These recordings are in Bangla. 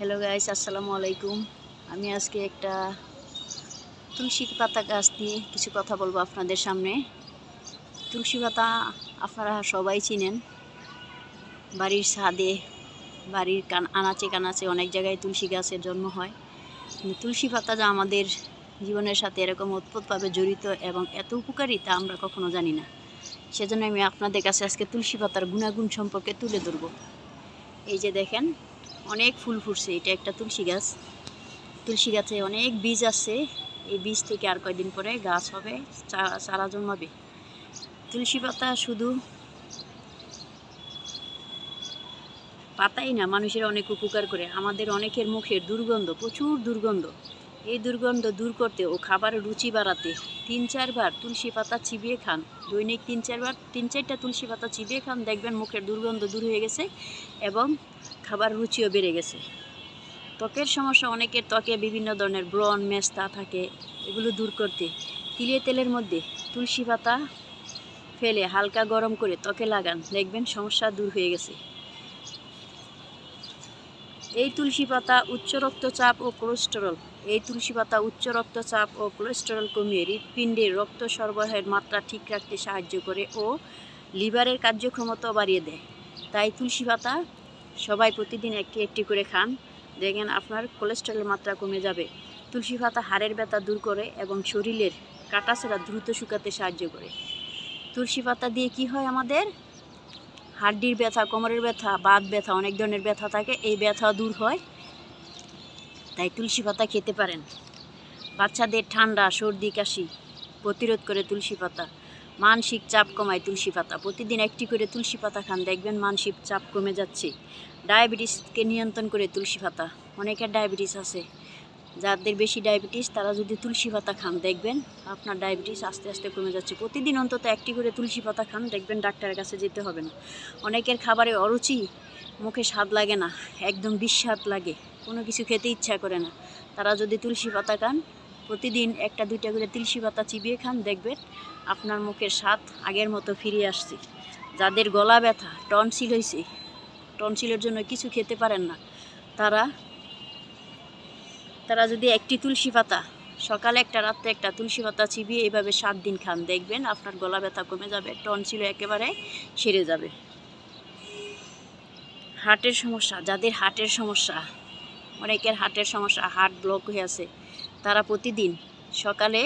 হ্যালো গাইস, আসসালামু আলাইকুম। আমি আজকে একটা তুলসী পাতা গাছ নিয়ে কিছু কথা বলবো আপনাদের সামনে। তুলসী পাতা আপনারা সবাই চিনেন। বাড়ির ছাদে, বাড়ির আনাচে কানাচে অনেক জায়গায় তুলসী গাছের জন্ম হয়। কিন্তু তুলসী পাতা যা আমাদের জীবনের সাথে এরকম ওতপ্রোতভাবে জড়িত এবং এত উপকারী তা আমরা কখনো জানি না। সেজন্য আমি আপনাদের কাছে আজকে তুলসী পাতার গুণাগুণ সম্পর্কে তুলে ধরব। এই যে দেখেন, অনেক ফুল ফুটছে। এটা একটা তুলসী গাছ। তুলসী গাছে অনেক বীজ আছে। এই বীজ থেকে আর কয়েকদিন পরে গাছ হবে, চারা জন্মাবে। তুলসী পাতা শুধু পাতাই না, মানুষের অনেক উপকার করে। আমাদের অনেকের মুখের দুর্গন্ধ, প্রচুর দুর্গন্ধ, এই দুর্গন্ধ দূর করতে ও খাবারের রুচি বাড়াতে 3-4 বার তুলসী পাতা চিবিয়ে খান। দৈনিক 3-4টা তুলসী পাতা চিবিয়ে খান, দেখবেন মুখের দুর্গন্ধ দূর হয়ে গেছে এবং খাবার রুচিও বেড়ে গেছে। ত্বকের সমস্যা, অনেকের ত্বকে বিভিন্ন ধরনের ব্রণ, মেস্তা থাকে, এগুলো দূর করতে তিলের তেলের মধ্যে তুলসী পাতা ফেলে হালকা গরম করে ত্বকে লাগান, দেখবেন সমস্যা দূর হয়ে গেছে। এই তুলসী পাতা উচ্চ রক্তচাপ ও কোলেস্টেরল কমিয়ে হৃৎপিণ্ডের রক্ত সরবরাহের মাত্রা ঠিক রাখতে সাহায্য করে ও লিভারের কার্যক্ষমতা বাড়িয়ে দেয়। তাই তুলসী পাতা সবাই প্রতিদিন একটি করে খান, দেখেন আপনার কোলেস্টেরলের মাত্রা কমে যাবে। তুলসী পাতা হাড়ের ব্যথা দূর করে এবং শরীরের কাটাছেঁড়া দ্রুত শুকাতে সাহায্য করে। তুলসী পাতা দিয়ে কি হয়, আমাদের হাড্ডির ব্যথা, কোমরের ব্যথা, বাত ব্যথা, অনেক ধরনের ব্যথা থাকে, এই ব্যথা দূর হয়। তাই তুলসী পাতা খেতে পারেন। বাচ্চাদের ঠান্ডা, সর্দি, কাশি প্রতিরোধ করে তুলসী পাতা। মানসিক চাপ কমায় তুলসী পাতা। প্রতিদিন একটি করে তুলসী পাতা খান, দেখবেন মানসিক চাপ কমে যাচ্ছে। ডায়াবেটিসকে নিয়ন্ত্রণ করে তুলসী পাতা। অনেকের ডায়াবেটিস আছে, যাদের বেশি ডায়াবেটিস তারা যদি তুলসী পাতা খান, দেখবেন আপনার ডায়াবেটিস আস্তে আস্তে কমে যাচ্ছে। প্রতিদিন অন্তত একটি করে তুলসী পাতা খান, দেখবেন ডাক্তারের কাছে যেতে হবে না। অনেকের খাবারে অরুচি, মুখে স্বাদ লাগে না, একদম বিস্বাদ লাগে, কোনো কিছু খেতে ইচ্ছা করে না, তারা যদি তুলসী পাতা খান, প্রতিদিন 1-2টা করে তুলসী পাতা চিবিয়ে খান, দেখবেন আপনার মুখের স্বাদ আগের মতো ফিরে আসছে। যাদের গলা ব্যথা, টনসিল হয়েছে, টনসিলের জন্য কিছু খেতে পারেন না, তারা যদি একটি তুলসী পাতা, সকালে একটা, রাত্রে একটা তুলসী পাতা চিবিয়ে এইভাবে 7 দিন খান, দেখবেন আপনার গলা ব্যথা কমে যাবে, টনসিল একেবারে সেরে যাবে। হার্টের সমস্যা, যাদের হার্টের সমস্যা, অনেকের হার্টের সমস্যা, হার্ট ব্লক হয়ে আছে, তারা প্রতিদিন সকালে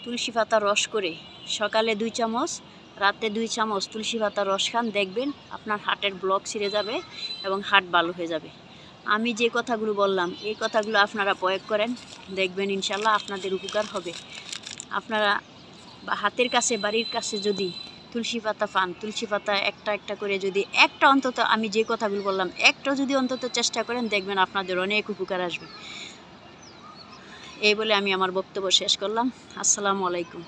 তুলসী পাতা রস করে, সকালে 2 চামচ, রাতে 2 চামচ তুলসী পাতা রস খান, দেখবেন আপনার হার্টের ব্লক ছেড়ে যাবে এবং হার্ট ভালো হয়ে যাবে। আমি যে কথাগুলো বললাম, এই কথাগুলো আপনারা প্রয়োগ করেন, দেখবেন ইনশাল্লাহ আপনাদের উপকার হবে। আপনারা হাতের কাছে, বাড়ির কাছে যদি তুলসী পাতা পান, তুলসী পাতা একটা করে যদি একটা অন্তত, আমি যে কথাগুলো বললাম একটা যদি অন্তত চেষ্টা করেন, দেখবেন আপনাদের অনেক উপকার আসবে। এই বলে আমি আমার বক্তব্য শেষ করলাম। আসসালামু আলাইকুম।